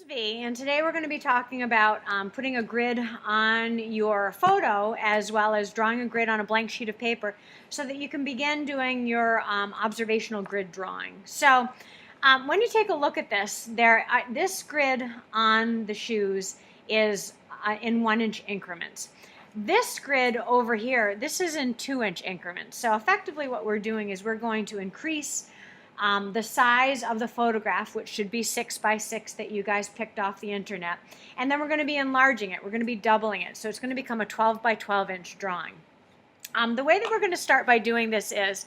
This is V, and today we're going to be talking about putting a grid on your photo as well as drawing a grid on a blank sheet of paper so that you can begin doing your observational grid drawing. So when you take a look at this, this grid on the shoes is in 1-inch increments. This grid over here, this is in 2-inch increments. So effectively what we're doing is we're going to increase the size of the photograph, which should be 6 by 6 that you guys picked off the internet. And then we're going to be enlarging it. We're going to be doubling it. So it's going to become a 12 by 12 inch drawing. The way that we're going to start by doing this is,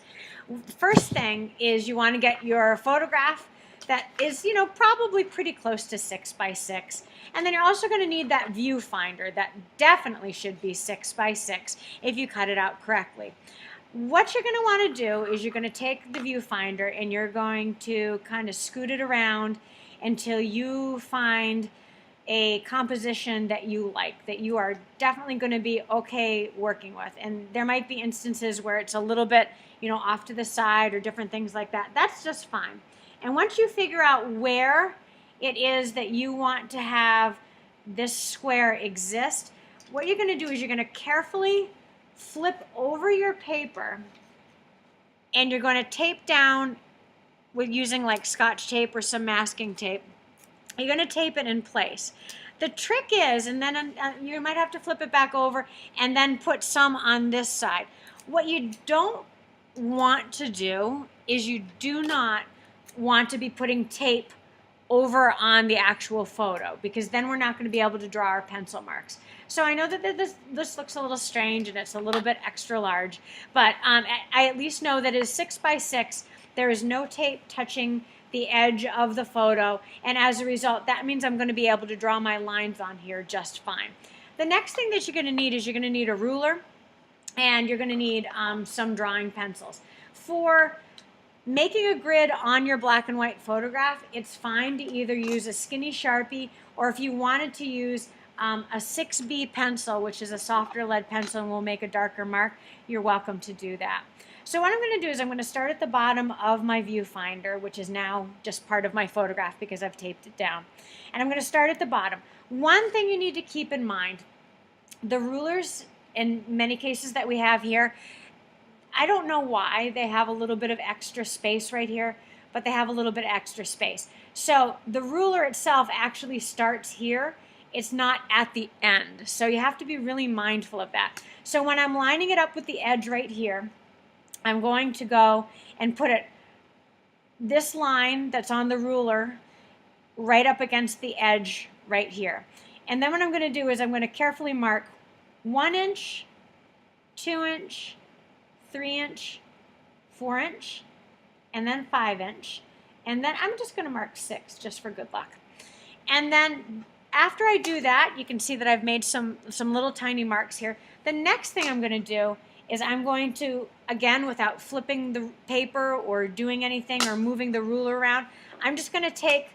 the first thing is you want to get your photograph that is, probably pretty close to 6 by 6. And then you're also going to need that viewfinder that definitely should be 6 by 6 if you cut it out correctly. What you're going to want to do is you're going to take the viewfinder and you're going to kind of scoot it around until you find a composition that you like, that you are definitely going to be okay working with. And there might be instances where it's a little bit, off to the side or different things like that. That's just fine. And once you figure out where it is that you want to have this square exist, what you're going to do is you're going to carefully flip over your paper and you're going to tape down with using like Scotch tape or some masking tape. You're going to tape it in place. The trick is, and then you might have to flip it back over and then put some on this side. What you don't want to do is you do not want to be putting tape over on the actual photo, because then we're not going to be able to draw our pencil marks. So I know that this looks a little strange and it's a little bit extra large, but I at least know that it is 6 by 6. There is no tape touching the edge of the photo, and as a result, that means I'm going to be able to draw my lines on here just fine. The next thing that you're going to need is you're going to need a ruler, and you're going to need some drawing pencils. For making a grid on your black and white photograph, it's fine to either use a skinny Sharpie, or if you wanted to use a 6B pencil, which is a softer lead pencil and will make a darker mark, you're welcome to do that. So what I'm going to do is I'm going to start at the bottom of my viewfinder, which is now just part of my photograph because I've taped it down. And I'm going to start at the bottom. One thing you need to keep in mind, the rulers in many cases that we have here, I don't know why they have a little bit of extra space right here, but they have a little bit extra space. So the ruler itself actually starts here. It's not at the end. So you have to be really mindful of that. So when I'm lining it up with the edge right here, I'm going to go and put this line that's on the ruler right up against the edge right here. And then what I'm going to do is I'm going to carefully mark 1 inch, 2 inch, 3 inch, 4 inch, and then 5 inch. And then I'm just going to mark 6 just for good luck. And then after I do that, you can see that I've made some little tiny marks here. The next thing I'm going to do is I'm going to, again, without flipping the paper or doing anything or moving the ruler around, I'm just going to take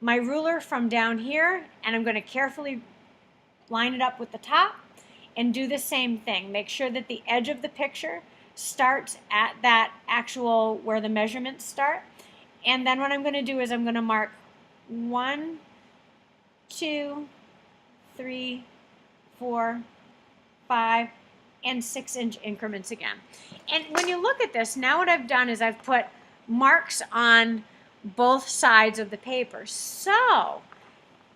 my ruler from down here and I'm going to carefully line it up with the top and do the same thing. Make sure that the edge of the picture starts at that actual where the measurements start. And then what I'm going to do is I'm going to mark 1, 2, 3, 4, 5, and 6 inch increments again. And when you look at this, now what I've done is I've put marks on both sides of the paper. So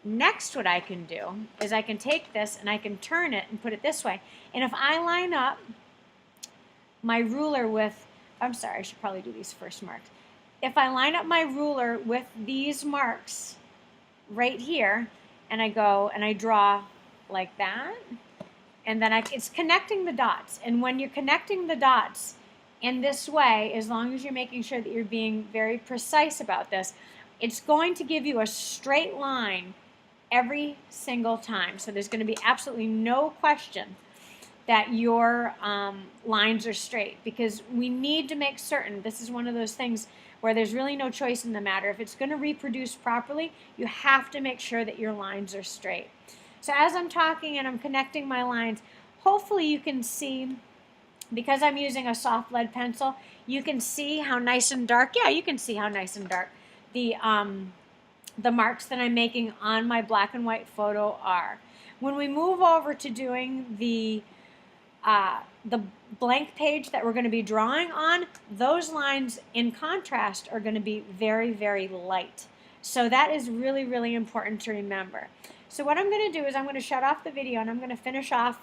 next what I can do is I can take this and I can turn it and put it this way. And if I line up my ruler with, I'm sorry, I should probably do these first marks. If I line up my ruler with these marks right here, and I go and I draw like that, and then it's connecting the dots. And when you're connecting the dots in this way, as long as you're making sure that you're being very precise about this, it's going to give you a straight line every single time. So there's going to be absolutely no question that your lines are straight, because we need to make certain, this is one of those things where there's really no choice in the matter. If it's going to reproduce properly, you have to make sure that your lines are straight. So as I'm talking and I'm connecting my lines, hopefully you can see, because I'm using a soft lead pencil, you can see how nice and dark, yeah, you can see how nice and dark the the marks that I'm making on my black and white photo are. When we move over to doing the blank page that we're going to be drawing on, those lines in contrast are going to be very, very light. So that is really, really important to remember. So what I'm going to do is I'm going to shut off the video and I'm going to finish off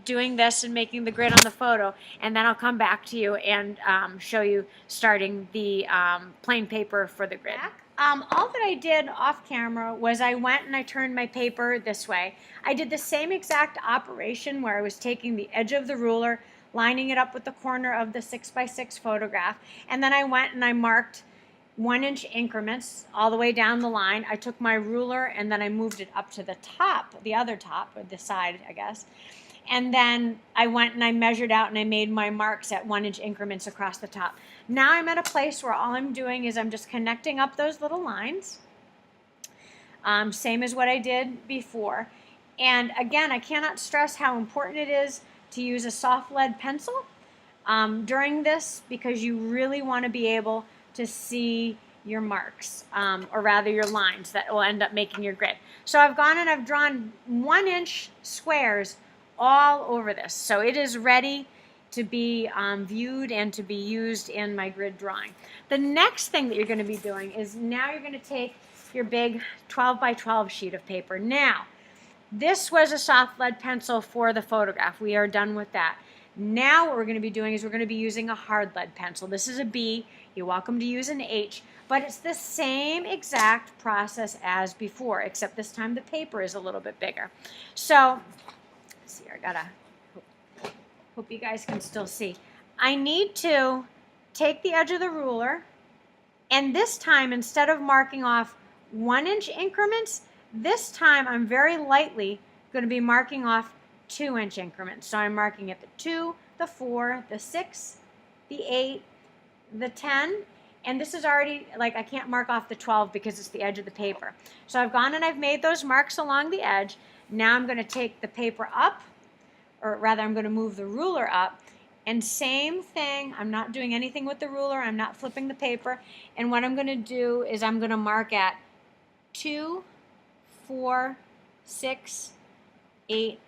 doing this and making the grid on the photo, and then I'll come back to you and show you starting the plain paper for the grid. All that I did off camera was I went and I turned my paper this way. I did the same exact operation where I was taking the edge of the ruler, lining it up with the corner of the 6x6 photograph, and then I went and I marked 1-inch increments all the way down the line. I took my ruler and then I moved it up to the top, the other top, or the side, I guess. And then I went and I measured out and I made my marks at 1-inch increments across the top. Now I'm at a place where all I'm doing is I'm just connecting up those little lines, same as what I did before. And again, I cannot stress how important it is to use a soft lead pencil during this, because you really want to be able to see your marks, or rather your lines that will end up making your grid. So I've gone and I've drawn 1-inch squares all over this. So it is ready to be viewed and to be used in my grid drawing. The next thing that you're going to be doing is now you're going to take your big 12 by 12 sheet of paper. Now, this was a soft lead pencil for the photograph. We are done with that. Now what we're going to be doing is we're going to be using a hard lead pencil. This is a B. You're welcome to use an H, but it's the same exact process as before, except this time the paper is a little bit bigger. So, let's see, I gotta, hope you guys can still see. I need to take the edge of the ruler, and this time, instead of marking off 1-inch increments, this time I'm very lightly going to be marking off 2-inch increments. So I'm marking at the 2, the 4, the 6, the 8, the 10, and this is already, like, I can't mark off the 12 because it's the edge of the paper. So I've gone and I've made those marks along the edge. Now I'm going to take the paper up, or rather I'm going to move the ruler up, and same thing, I'm not doing anything with the ruler, I'm not flipping the paper, and what I'm going to do is I'm going to mark at 2, 4, 6, 8,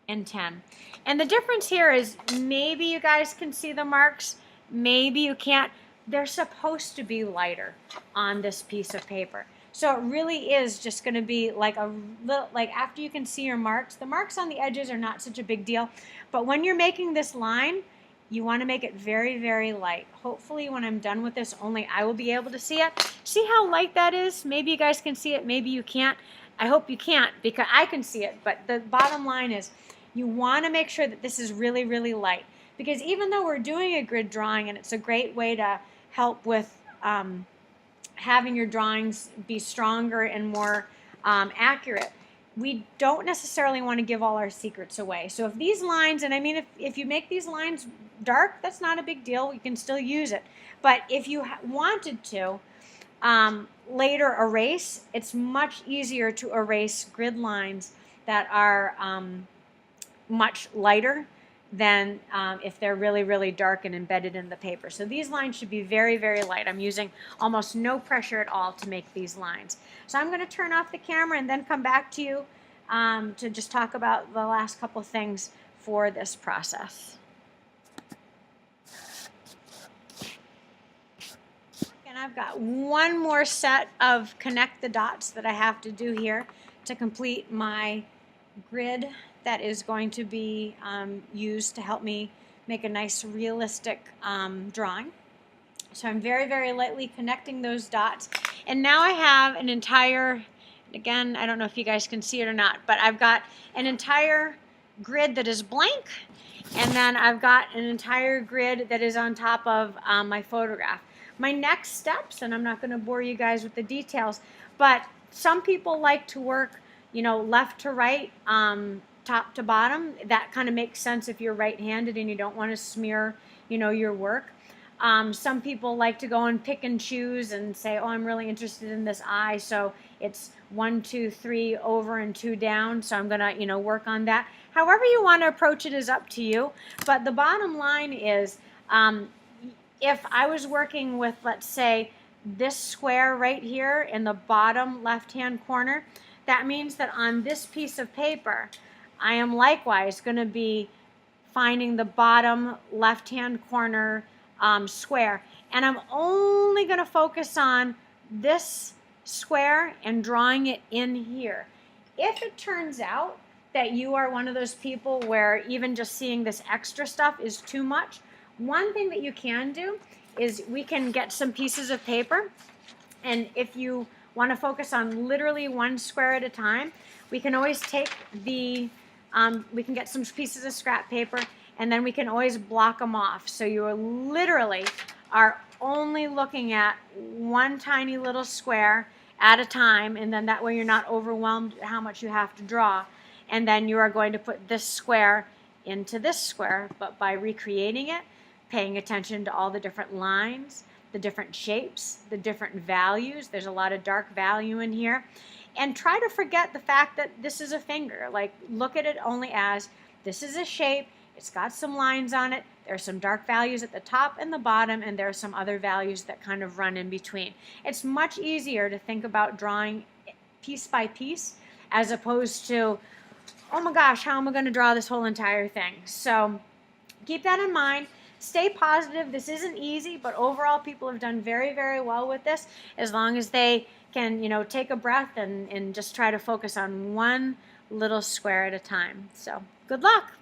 and 10. And the difference here is maybe you guys can see the marks, maybe you can't. They're supposed to be lighter on this piece of paper. So it really is just going to be like a little, like after you can see your marks, the marks on the edges are not such a big deal. But when you're making this line, you want to make it very, very light. Hopefully when I'm done with this, only I will be able to see it. See how light that is? Maybe you guys can see it, maybe you can't. I hope you can't, because I can see it, but the bottom line is you want to make sure that this is really, really light. Because even though we're doing a grid drawing, and it's a great way to help with having your drawings be stronger and more accurate, we don't necessarily want to give all our secrets away. So if these lines, and I mean if you make these lines dark, that's not a big deal, you can still use it. But if you wanted to later erase, it's much easier to erase grid lines that are much lighter than if they're really, really dark and embedded in the paper. So these lines should be very, very light. I'm using almost no pressure at all to make these lines. So I'm going to turn off the camera and then come back to you to just talk about the last couple things for this process. And I've got one more set of connect the dots that I have to do here to complete my grid that is going to be used to help me make a nice realistic drawing. So I'm very, very lightly connecting those dots. And now I have an entire, again, I don't know if you guys can see it or not, but I've got an entire grid that is blank, and then I've got an entire grid that is on top of my photograph. My next steps, and I'm not going to bore you guys with the details, but some people like to work, you know, left to right, top to bottom. That kind of makes sense if you're right-handed and you don't want to smear, you know, your work. Some people like to go and pick and choose and say, oh, I'm really interested in this eye, so it's 1, 2, 3 over and 2 down, so I'm gonna, you know, work on that. However you want to approach it is up to you, but the bottom line is if I was working with, let's say, this square right here in the bottom left-hand corner, that means that on this piece of paper, I am likewise going to be finding the bottom left-hand corner square. And I'm only going to focus on this square and drawing it in here. If it turns out that you are one of those people where even just seeing this extra stuff is too much, one thing that you can do is we can get some pieces of paper, and if you want to focus on literally one square at a time, we can always take the, we can get some pieces of scrap paper, and then we can always block them off. So you literally are only looking at one tiny little square at a time, and then that way you're not overwhelmed at how much you have to draw. And then you are going to put this square into this square, but by recreating it, paying attention to all the different lines, the different shapes, the different values. There's a lot of dark value in here. And try to forget the fact that this is a finger. Like, look at it only as this is a shape. It's got some lines on it. There's some dark values at the top and the bottom, and there are some other values that kind of run in between. It's much easier to think about drawing piece by piece as opposed to, oh my gosh, how am I going to draw this whole entire thing? So keep that in mind. Stay positive. This isn't easy, but overall people have done very, very well with this as long as they can, you know, take a breath and just try to focus on one little square at a time. So good luck.